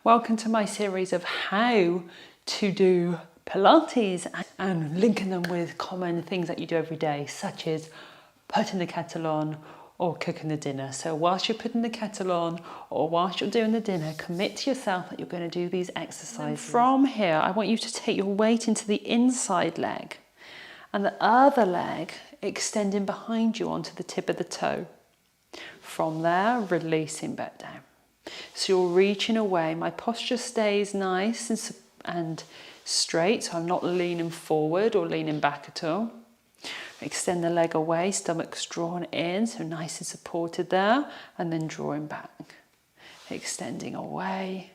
Welcome to my series of how to do Pilates and linking them with common things that you do every day, such as putting the kettle on or cooking the dinner. So whilst you're putting the kettle on or whilst you're doing the dinner, commit to yourself that you're going to do these exercises. From here, I want you to take your weight into the inside leg and the other leg extending behind you onto the tip of the toe. From there, releasing back down. So you're reaching away. My posture stays nice and straight, so I'm not leaning forward or leaning back at all. Extend the leg away, stomach's drawn in, so nice and supported there, and then drawing back. Extending away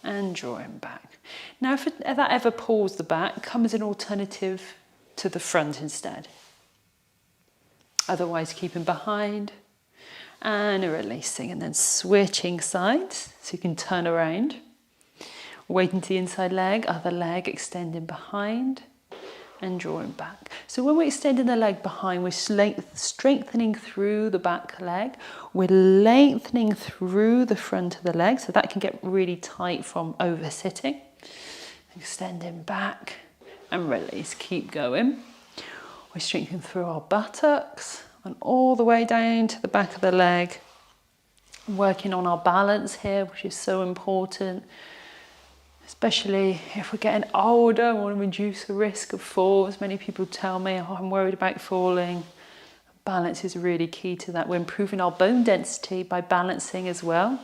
and drawing back. Now, if that ever pulls the back, come as an alternative to the front instead. Otherwise, keeping behind. And releasing, and then switching sides so you can turn around. Weighting to the inside leg, other leg extending behind and drawing back. So when we're extending the leg behind, we're strengthening through the back leg. We're lengthening through the front of the leg, so that can get really tight from over-sitting. Extending back and release, keep going. We're strengthening through our buttocks and all the way down to the back of the leg. Working on our balance here, which is so important, especially if we're getting older. We want to reduce the risk of falls. Many people tell me, oh, I'm worried about falling. Balance is really key to that. We're improving our bone density by balancing as well.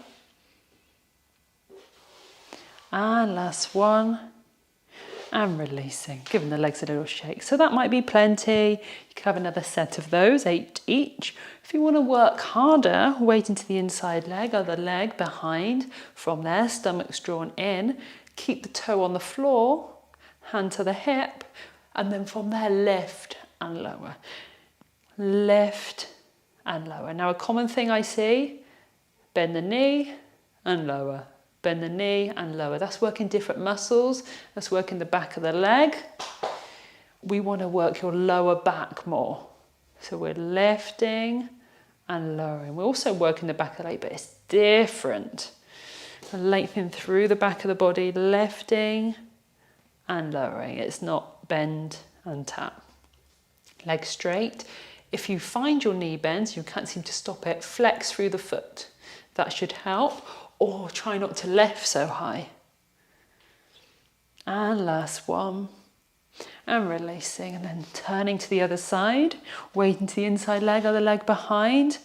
And last one. And releasing, giving the legs a little shake. So that might be plenty. You can have another set of those, 8 each. If you want to work harder, weighting to the inside leg, other leg behind. From there, stomach's drawn in. Keep the toe on the floor, hand to the hip, and then from there, lift and lower. Lift and lower. Now, a common thing I see, bend the knee and lower. Bend the knee and lower. That's working different muscles. That's working the back of the leg. We want to work your lower back more. So we're lifting and lowering. We're also working the back of the leg, but it's different. Lengthening through the back of the body, lifting and lowering. It's not bend and tap. Leg straight. If you find your knee bends, you can't seem to stop it, flex through the foot. That should help. Or try not to lift so high. And last one. And releasing, and then turning to the other side. Weighting to the inside leg, other leg behind.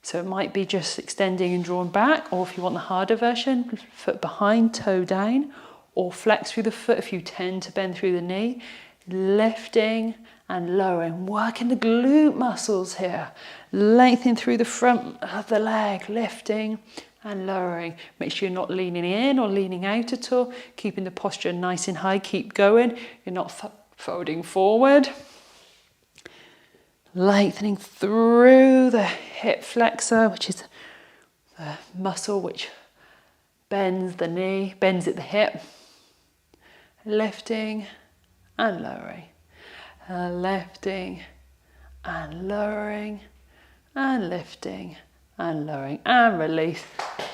So it might be just extending and drawing back, or if you want the harder version, foot behind, toe down, or flex through the foot if you tend to bend through the knee. Lifting and lowering, working the glute muscles here. Lengthening through the front of the leg, lifting and lowering. Make sure you're not leaning in or leaning out at all. Keeping the posture nice and high. Keep going. You're not folding forward. Lengthening through the hip flexor, which is the muscle which bends the knee, bends at the hip. Lifting and lowering. Lifting and lowering. And lifting and lowering and release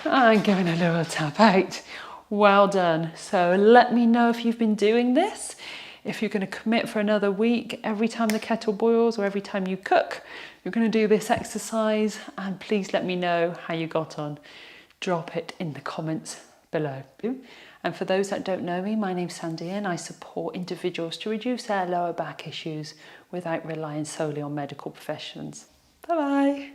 and giving a little tap out. Well done. So let me know if you've been doing this. If you're going to commit for another week, every time the kettle boils or every time you cook, you're going to do this exercise, and please let me know how you got on. Drop it in the comments below. And for those that don't know me, my name's Sandhya and I support individuals to reduce their lower back issues without relying solely on medical professions. Bye-bye.